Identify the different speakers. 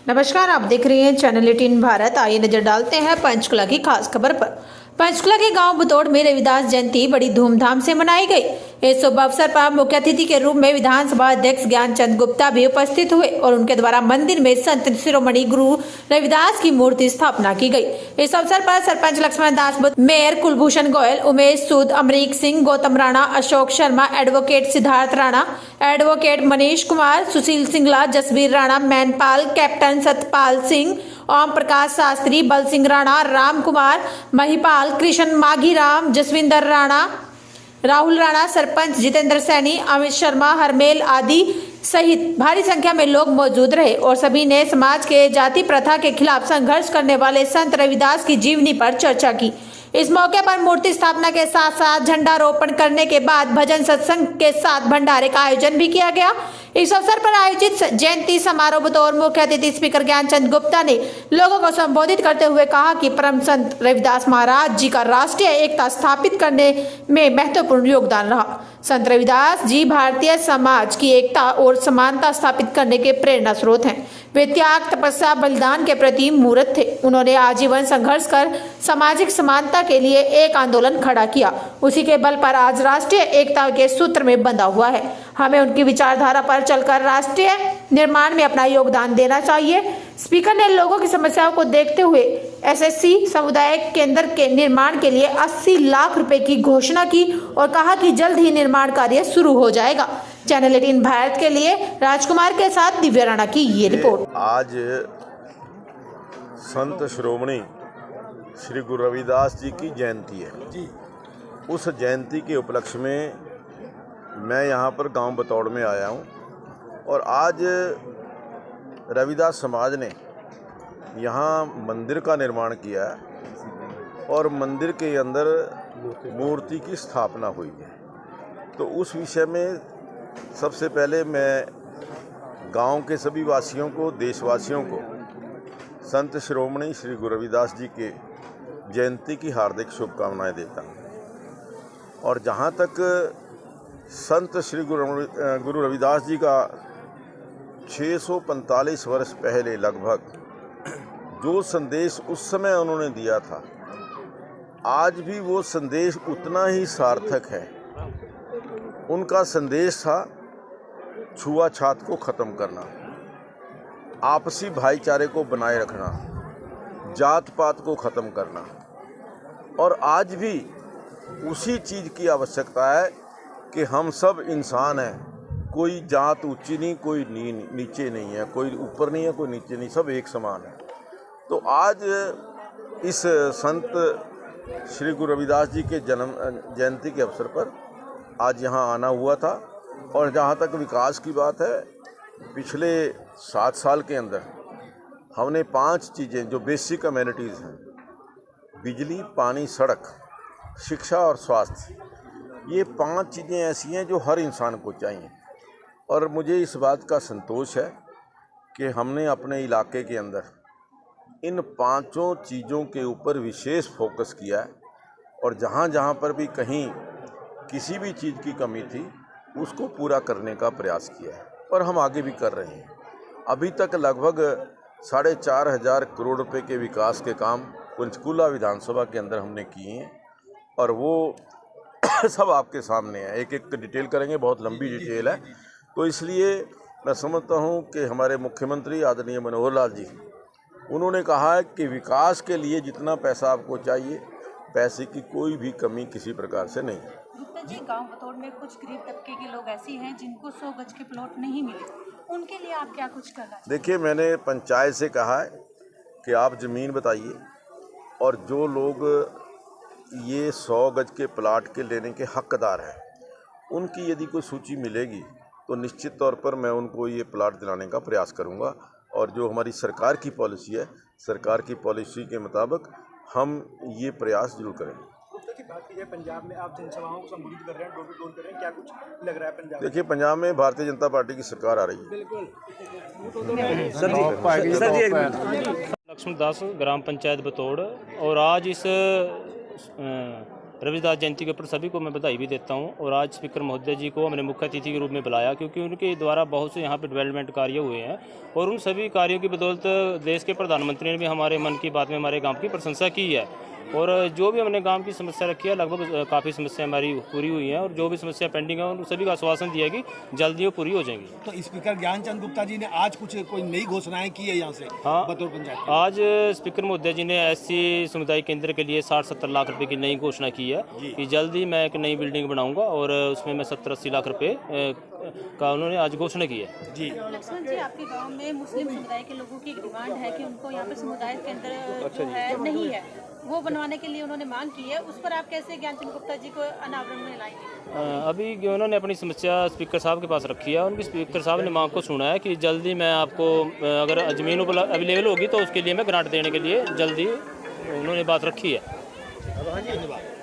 Speaker 1: नमस्कार, आप देख रहे हैं चैनल 18 भारत। आइए नजर डालते हैं पंचकुला की खास खबर पर। पंचकुला के गांव बुतौड़ में रविदास जयंती बड़ी धूमधाम से मनाई गई। इस शुभ अवसर पर मुख्य अतिथि के रूप में विधानसभा अध्यक्ष ज्ञानचंद गुप्ता भी उपस्थित हुए और उनके द्वारा मंदिर में संत शिरोमणि गुरु रविदास की मूर्ति स्थापना की गई। इस अवसर पर सरपंच लक्ष्मण दास बुद्ध, मेयर कुलभूषण गोयल, उमेश सूद, अमरीक सिंह, गौतम राणा, अशोक शर्मा, एडवोकेट सिद्धार्थ राणा, एडवोकेट मनीष कुमार, सुशील सिंगला, जसवीर राणा, मैनपाल, कैप्टन सतपाल सिंह, ओम प्रकाश शास्त्री, बल सिंह राणा, राम कुमार महिपाल, कृष्ण माघीराम, जसविंदर राणा, राहुल राणा, सरपंच जितेंद्र सैनी, अमित शर्मा, हरमेल आदि सहित भारी संख्या में लोग मौजूद रहे और सभी ने समाज के जाति प्रथा के खिलाफ संघर्ष करने वाले संत रविदास की जीवनी पर चर्चा की। इस मौके पर मूर्ति स्थापना के साथ साथ झंडारोपण करने के बाद भजन सत्संग के साथ भंडारे का आयोजन भी किया गया। इस अवसर पर आयोजित जयंती समारोह बतौर मुख्य अतिथि स्पीकर ज्ञानचंद गुप्ता ने लोगों को संबोधित करते हुए कहा कि परम संत रविदास महाराज जी का राष्ट्रीय एकता स्थापित करने में महत्वपूर्ण योगदान रहा। संत रविदास जी भारतीय समाज की एकता और समानता स्थापित करने के प्रेरणा स्रोत हैं। वे त्याग, तपस्या, बलिदान के प्रति मूर्त थे। उन्होंने आजीवन संघर्ष कर सामाजिक समानता के लिए एक आंदोलन खड़ा किया। उसी के बल पर आज राष्ट्रीय एकता के सूत्र में बंधा हुआ है। हमें उनकी विचारधारा पर चलकर राष्ट्रीय निर्माण में अपना योगदान देना चाहिए। स्पीकर ने लोगों की समस्याओं को देखते हुए एसएससी समुदाय केंद्र के निर्माण के लिए 80 लाख रुपए की घोषणा की और कहा कि जल्द ही निर्माण कार्य शुरू हो जाएगा। चैनल 18 भारत के लिए राजकुमार के साथ दिव्या राणा की ये रिपोर्ट।
Speaker 2: आज संत शिरोमणि श्री गुरु रविदास जी की जयंती है। उस जयंती के उपलक्ष्य में मैं यहाँ पर गांव बतौड़ में आया हूँ और आज रविदास समाज ने यहाँ मंदिर का निर्माण किया है और मंदिर के अंदर मूर्ति की स्थापना हुई है। तो उस विषय में सबसे पहले मैं गांव के सभी वासियों को, देशवासियों को संत शिरोमणि श्री गुरु रविदास जी के जयंती की हार्दिक शुभकामनाएं देता हूँ। और जहाँ तक संत श्री गुरु रविदास जी का 645 वर्ष पहले लगभग जो संदेश उस समय उन्होंने दिया था, आज भी वो संदेश उतना ही सार्थक है। उनका संदेश था छुआछूत को ख़त्म करना, आपसी भाईचारे को बनाए रखना, जात पात को ख़त्म करना। और आज भी उसी चीज़ की आवश्यकता है कि हम सब इंसान हैं, कोई जात ऊंची नहीं, कोई नीचे नहीं है, कोई ऊपर नहीं है, कोई नीचे नहीं, सब एक समान है। तो आज इस संत श्री गुरु रविदास जी के जयंती के अवसर पर आज यहाँ आना हुआ था। और जहाँ तक विकास की बात है, पिछले 7 साल के अंदर हमने 5 चीज़ें जो बेसिक कम्युनिटीज़ हैं, बिजली, पानी, सड़क, शिक्षा और स्वास्थ्य, ये 5 चीज़ें ऐसी हैं जो हर इंसान को चाहिए। और मुझे इस बात का संतोष है कि हमने अपने इलाके के अंदर इन 5 चीज़ों के ऊपर विशेष फोकस किया है और जहाँ जहाँ पर भी कहीं किसी भी चीज़ की कमी थी उसको पूरा करने का प्रयास किया है और हम आगे भी कर रहे हैं। अभी तक लगभग 4,500 करोड़ रुपए के विकास के काम पंचकुला विधानसभा के अंदर हमने किए हैं और वो सब आपके सामने है। एक एक डिटेल करेंगे, बहुत लंबी डिटेल है। तो इसलिए मैं समझता हूँ कि हमारे मुख्यमंत्री आदरणीय मनोहर लाल जी, उन्होंने कहा है कि विकास के लिए जितना पैसा आपको चाहिए, पैसे की कोई भी कमी किसी प्रकार से नहीं है।
Speaker 3: गुप्ता जी, गांव बतौड़ में कुछ गरीब तबके के लोग ऐसे हैं जिनको 100 गज के प्लॉट नहीं मिले, उनके लिए आप क्या कुछ करना चाहिए?
Speaker 2: देखिए, मैंने पंचायत से कहा है कि आप ज़मीन बताइए और जो लोग ये 100 गज के प्लाट के लेने के हकदार हैं, उनकी यदि कोई सूची मिलेगी तो निश्चित तौर पर मैं उनको ये प्लाट दिलाने का प्रयास करूँगा। और जो हमारी सरकार की पॉलिसी है, सरकार की पॉलिसी के मुताबिक हम ये प्रयास जरूर करेंगे।
Speaker 4: बात की जाए पंजाब में, आप जनसभाओं को संबोधित कर रहे हैं, डोर टू डोर कर रहे हैं, क्या कुछ लग रहा है पंजाब?
Speaker 2: देखिए, पंजाब में भारतीय जनता पार्टी की सरकार आ रही है।
Speaker 4: बिल्कुल।
Speaker 5: लक्ष्मण दास, ग्राम पंचायत बतौड़। और आज इस रविदास जयंती के ऊपर सभी को मैं बधाई भी देता हूं। और आज स्पीकर महोदय जी को हमने मुख्य अतिथि के रूप में बुलाया क्योंकि उनके द्वारा बहुत से यहाँ पे डेवलपमेंट कार्य हुए हैं और उन सभी कार्यों की बदौलत देश के प्रधानमंत्री ने भी हमारे मन की बात में हमारे गाँव की प्रशंसा की है। और जो भी हमने गांव की समस्या रखी है लगभग काफ़ी समस्या हमारी पूरी हुई हैं और जो भी समस्या पेंडिंग है उन सभी का आश्वासन दिया कि जल्दी वो पूरी हो जाएंगी।
Speaker 6: तो स्पीकर ज्ञानचंद गुप्ता जी ने आज कोई नई घोषणाएं की है यहाँ से?
Speaker 5: हाँ,
Speaker 6: बतौर पंचायत
Speaker 5: आज स्पीकर महोदय जी ने एससी समुदाय केंद्र के लिए 60-70 लाख रुपए की नई घोषणा की है कि जल्दी मैं एक नई बिल्डिंग बनाऊंगा और उसमें मैं 70-80 लाख रुपए का उन्होंने आज घोषणा की है।
Speaker 6: जी
Speaker 3: लक्ष्मण जी, आपके गांव में मुस्लिम समुदाय के लोगों की एक डिमांड है कि उनको यहाँ पे समुदाय केंद्र जो है नहीं है, वो बनवाने के लिए उन्होंने मांग की है। उस पर आप कैसे ज्ञानचंद गुप्ता जी को अनावरण में लाएंगे?
Speaker 5: अभी उन्होंने अपनी समस्या स्पीकर साहब के पास रखी है। उनकी स्पीकर साहब ने मांग को सुना है कि जल्दी मैं आपको अगर ज़मीन अवेलेबल होगी तो उसके लिए मैं ग्रांट देने के लिए जल्दी उन्होंने बात रखी है।
Speaker 6: धन्यवाद।